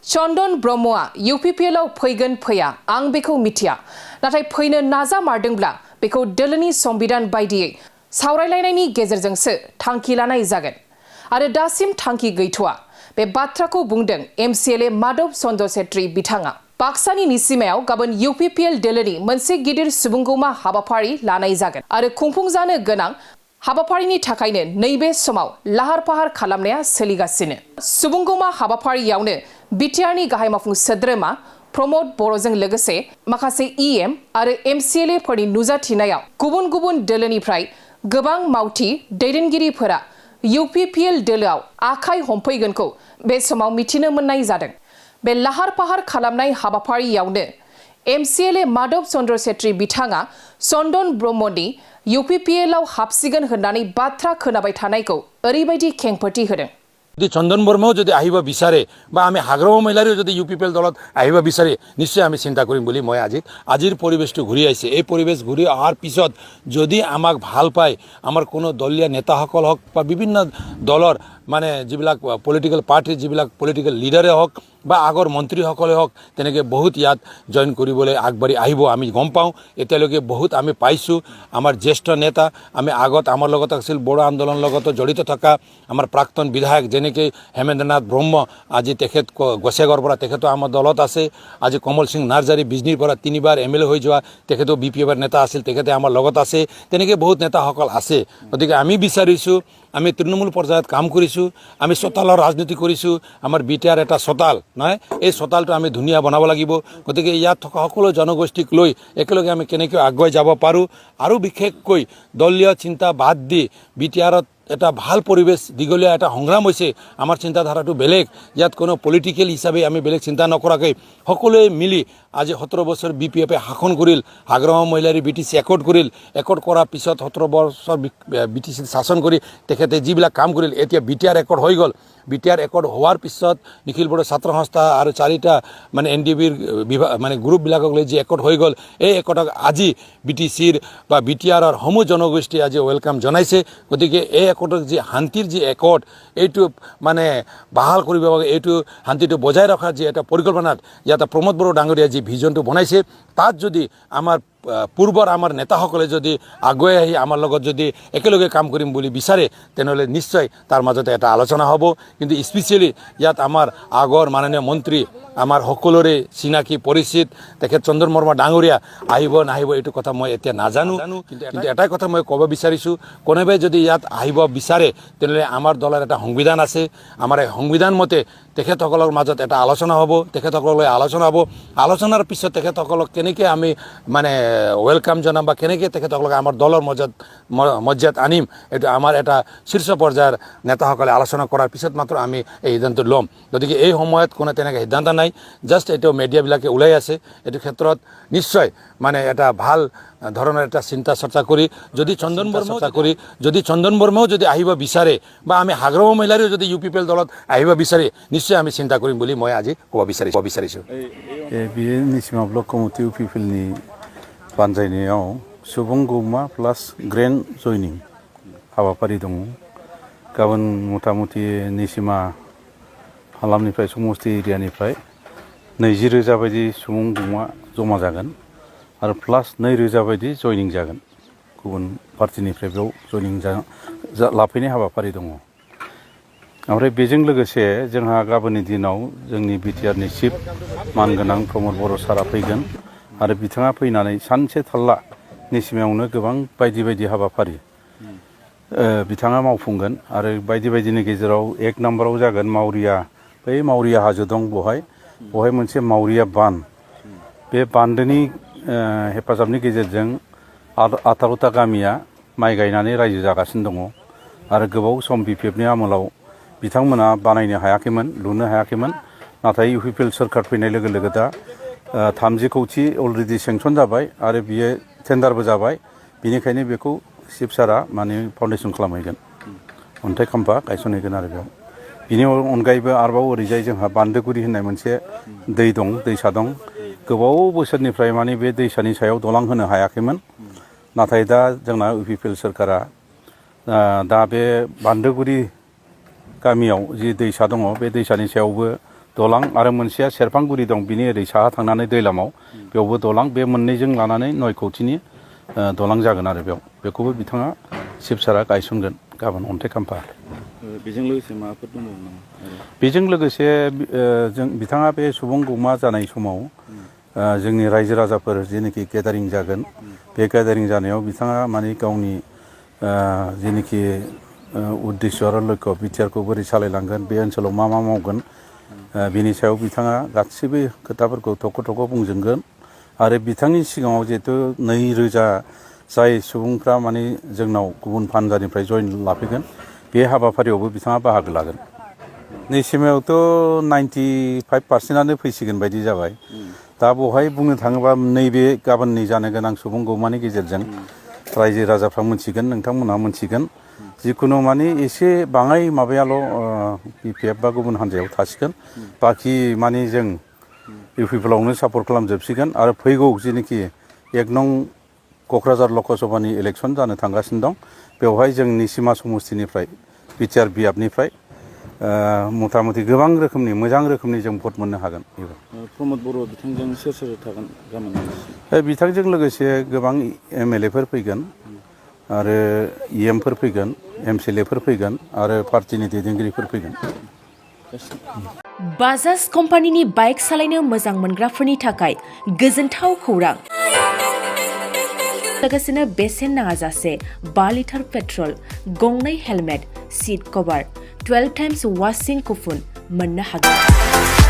चन्दन ब्रह्मआ UPPLआव फैगोन फैया आं बेखौ मिथिया नाथाय फैनो नाजामारदोंब्ला बेखौ दोलोनि संबिधान बायदियै सावरायलायनायनि गेजेरजोंसो थांखि लानाय जागोन आरो दासिम थांखि गैथ'आ बे बाथ्राखौ बुंदों MCLA माधव चन्द्र सेत्री बिथाङा बाक्सानि निसिमायाव गाबोन UPPL दोलोनि मोनसे गिदिर सुबुंगौमा हाबाफारि लानाय जागोन आरो खुंफुंजानो गोनां हाबाफारिनि थाखायनो नैबे समाव लाहार फाहार खालामनाया सोलिगासिनो सुबुंगौमा हाबाफारियावनो बिटिआरनि गाहाय मावफुं सोद्रोमा प्रमद बर'जों लोगोसे माखासे EM आरो MCLA फोरनि नुजाथिनायाव गुबुन गुबुन दोलोनिफ्राय गोबां मावथि दैदेनगिरिफोरा UPPL दोलोआव आखाइ हमफैगोनखौ बे समाव मिथिनो मोननाय जादों बे लाहार फाहार खालामनाय हाबाफारियावनो MCLA माधव चन्द्र सेत्री बिथाङा चन्दन ब्रह्मनि UPPLआव हाबसिगोन होननानै बाथ्रा खोनाबाय थानायखौ ओरैबायदि खेंफोरथि होदों যদি চন্দন বৰ্মাও যদি আহিব বিচাৰে বা আমি হাগ্ৰম মহিলাৰেও যদি UPPL দলত আহিব বিচাৰে নিশ্চয় আমি চিন্তা কৰিম বুলি মই আজিৰ পৰিবেশটো ঘূৰি আহিছে এই পৰিবেশ ঘূৰি অহাৰ পিছত যদি আমাক ভাল পায় আমাৰ কোনো দলীয় নেতাসকল হওক বা বিভিন্ন দলৰ মানে যিবিলাক পলিটিক্যাল পাৰ্টিৰ যিবিলাক পলিটিক্যাল লিডাৰে হওক বা আগৰ মন্ত্ৰীসকলে হওক তেনেকৈ বহুত ইয়াত জইন কৰিবলৈ আগবাঢ়ি আহিব আমি গম পাওঁ এতিয়ালৈকে বহুত আমি পাইছোঁ আমাৰ জ্যেষ্ঠ নেতা আমি আগত আমাৰ লগত আছিল বড়ো আন্দোলনৰ লগত জড়িত থকা আমাৰ প্ৰাক্তন বিধায়ক যেনেকৈ হেমেন্দ্ৰনাথ ব্ৰহ্ম আজি তেখেত গোচেগড়ৰ পৰা তেখেতো আমাৰ দলত আছে আজি কমল সিং নাৰ্জাৰী বিজনীৰ পৰা 3বাৰ MLA হৈ যোৱা তেখেতো BPFৰ নেতা আছিল তেখেতে আমাৰ লগত আছে তেনেকৈ বহুত নেতাসকল আছে গতিকে আমি বিচাৰিছোঁ আমি তৃণমূল পৰ্যায়ত কাম কৰিছোঁ আমি চোতালৰ ৰাজনীতি কৰিছোঁ আমাৰ বিটিআৰ এটা চোতাল নহয় এই চোতালটো আমি ধুনীয়া বনাব লাগিব গতিকে ইয়াত থকা সকলো জনগোষ্ঠীক লৈ একেলগে আমি কেনেকৈ আগুৱাই যাব পাৰোঁ আৰু বিশেষকৈ দলীয় চিন্তা বাদ দি বিটিআৰত এটা ভাল পৰিবেশ দিগলীয়া এটা সংগ্ৰাম হৈছে আমাৰ চিন্তাধাৰাটো বেলেগ ইয়াত কোনো পলিটিক্যাল হিচাপে আমি বেলেগ চিন্তা নকৰাকৈ সকলোৱে মিলি আজি 17 বছৰ BPFে শাসন কৰিল হাগ্ৰম মহিলাৰী BTC একৰ্ড কৰিল একৰ্ড কৰাৰ পিছত 17 বছৰ BTC শাসন কৰি তেখেতে যিবিলাক কাম কৰিল এতিয়া বিটিআৰ একৰ্ড হৈ গ'ল বিটিআৰ একৰ্ড হোৱাৰ পিছত নিখিল বড়ো ছাত্ৰ সংস্থা আৰু 4টা মানে NDBৰ মানে গ্ৰুপবিলাকক লৈ যি একৰ্ড হৈ গ'ল এই একৰ্ডক আজি BTCৰ বা বিটিআৰৰ সমূহ জনগোষ্ঠী আজি ওয়েলকাম জনাইছে গতিকে এই একৰ্ডৰ যি শান্তিৰ যি একৰ্ড এইটো মানে বাহাল কৰিব এইটো শান্তিটো বজাই ৰখাৰ যি এটা পৰিকল্পনাত ইয়াত প্ৰমোদ বড়ো ডাঙৰীয়া যি ভিজনটো বনাইছে তাত যদি আমাৰ পূৰ্বৰ আমাৰ নেতাসকলে যদি আগুৱাই আহি আমাৰ লগত যদি একেলগে কাম কৰিম বুলি বিচাৰে তেনেহ'লে নিশ্চয় তাৰ মাজতে এটা আলোচনা হ'ব কিন্তু স্পেচিয়েলি ইয়াত আমাৰ আগৰ মাননীয় মন্ত্ৰী আমাৰ সকলোৰে চিনাকি পৰিচিত তেখেত চন্দন বৰ্মা ডাঙৰীয়া আহিব নাহিব এইটো কথা মই এতিয়া নাজানো কিন্তু এটাই কথা মই ক'ব বিচাৰিছোঁ কোনোবাই যদি ইয়াত আহিব বিচাৰে তেনেহ'লে আমাৰ দলৰ এটা সংবিধান আছে আমাৰ এই সংবিধান মতে তেখেতসকলৰ মাজত এটা আলোচনা হ'ব তেখেতসকললৈ আলোচনা হ'ব আলোচনাৰ পিছত তেখেতসকলক কেনেকৈ আমি মানে ওয়েলকাম জনাম বা কেনেকৈ তেখেতসকলক আমাৰ দলৰ মজ্জাত আনিম এইটো আমাৰ এটা শীৰ্ষ পৰ্যায়ৰ নেতাসকলে আলোচনা কৰাৰ পিছত মাত্ৰ আমি এই সিদ্ধান্ত ল'ম গতিকে এই সময়ত কোনো তেনেকৈ সিদ্ধান্ত নাই জাষ্ট এইটো মিডিয়াবিলাকে ওলাই আছে এইটো ক্ষেত্ৰত নিশ্চয় মানে এটা ভাল ধৰণৰ এটা চিন্তা চৰ্চা কৰি যদি চন্দন বৰ্মাও যদি আহিব বিচাৰে বা আমি হাগ্ৰম মহিলাৰেও যদি UPPL দলত আহিব বিচাৰে নিশ্চয় আমি চিন্তা কৰিম বুলি মই আজি ক'ব বিচাৰিছোঁ बेयो निसिमा ब्लक कमिटि UPPLनि बानजायनायाव सुबुंगौमा प्लास ग्रेन्ड जयनिं हाबाफारि दङ गाबोन मथा-मथि निसिमा हालामनिफ्राय समस्ति एरियानिफ्राय 20,000 बायदि सुबुंगौमा जमा जागोन आरो प्लास 2,000 बायदि जयनिं जागोन गुबुन पार्टिनिफ्राय बेयाव जयनिं लाफैनाय हाबाफारि दङ ओमफ्राय बेजों लोगोसे जोंहा गाबोननि दिनाव जोंनि बिटिआरनि चिफ मानगोनां प्रमद बर' सारा फैगोन आरो बिथाङा फैनानै सानसे थाल्ला निसिमायावनो गोबां बायदि बायदि हाबाफारि बिथाङा मावफुंगोन आरो बायदि बायदिनि गेजेराव 1 नाम्बाराव जागोन मावरिया बै मावरिया हाजो दं बहाय मोनसे मावरिया बान बे बान्दोनि हेफाजाबनि गेजेरजों 18टा गामिया माइ गायनानै रायजो जागासिनो दङ आरो गोबाव सम BPFनि आमोलाव बिथांमोना बानायनो हायाखैमोन लुनो हायाखैमोन नाथाय UPPL सोरखार फैनाय लोगो लोगो दा 30 कौटि अलरेडि सेंसन जाबाय आरो बियो टेन्डारबो जाबाय बिनिखायनो बेखौ चिफ सारा माने फाउन्डेसन खालामहैगोन अन्थाइ खाम्फा गायसनहैगोन आरो बेयाव बिनि अनगायैबो आरोबाव ओरैजाय जोंहा बान्दोगुरि होननाय मोनसे दैसा दं गोबाव बोसोरनिफ्राय माने बे दैसानि सायाव दलां होनो हायाखैमोन नाथाय दा जोंना UPPL सोरखारा दा बे बान्दोगुरि गामियाव जि दैसा दङ बे दैसानि सायावबो दलां आरो मोनसेया सेरफांगुरि दं बिनि ओरै साहा थांनानै दैलामाव बेयावबो दलां बे मोननैजों लानानै 9 कौटिनि दलां जागोन आरो बेखौबो बिथाङा चिफ सारा गायसनगोन गाबोन अन्थाइ खाम्फा बेजों लोगोसे माबाफोर दंबावो नामा बेजों लोगोसे बिथाङा बे सुबुं गौमा जानाय समाव जोंनि रायजो राजाफोर जेनोखि गेदारिं जागोन बे गेदारिं जानायाव बिथाङा माने गावनि जेनोखि उद्देश्य आरो लक्ष्य बिटिआरखौ बोरै सालायलांगोन बे ओनसोलाव मा मावगोन बिनि सायाव बिथाङा गासिबो खोथाफोरखौ थख' बुंजोबगोन आरो बिथांनि सिगाङाव जिहेतु 2000 जाय सुबुंफ्रा माने जोंनाव गुबुन फानजानिफ्राय जयेन लाफैगोन बे हाबाफारियावबो बिथाङा बाहागो लागोन नैसिमायावथ' 95%आनो फैसिगोन बायदि जाबाय दा बेवहाय बुंनो थाङोबा नैबे गाबोननि जानो गोनां सुबुं गौमानि गेजेरजों रायजो राजाफ्रा मोनथिगोन नोंथांमोनहा मोनथिगोन जिखुनु माने एसे बाङाय माबायाल' बिपिएफ बा गुबुन हान्जायाव थासिगोन बाखि माने जों इउपिपिएलआवनो सापर्ट खालामजोबसिगोन आरो फैगौ जेनोखि 1 नं क'क्राझार लकसभानि इलेक्सन जानो थांगासिनो दं बेवहाय जोंनि सिमा समस्तिनिफ्राय बिटिआर बियाबनिफ्राय मथा मथि गोबां रोखोमनि मोजां रोखोमनि जों भट मोननो हागोन प्रमद बर' बिथांजों सोर थागोन गाबोन बिथांजों लोगोसे गोबां एमएलएफोर फैगोन आरो इएमफोर फैगोन एमसिएलएफोर फैगोन आरो पार्टिनि दैदेनगिरिफोर फैगोन बाजाज कम्पानिनि बाइक सालायनो मोजां मोनग्राफोरनि थाखाय गोजोनथाव खौरां लोगोसेनो बेसेन नाङाजासे 5 लिटार पेट्रल गंनै हेलमेट सीट कभार 12 टाइम्स वाशिं कुपन मोननो हागोन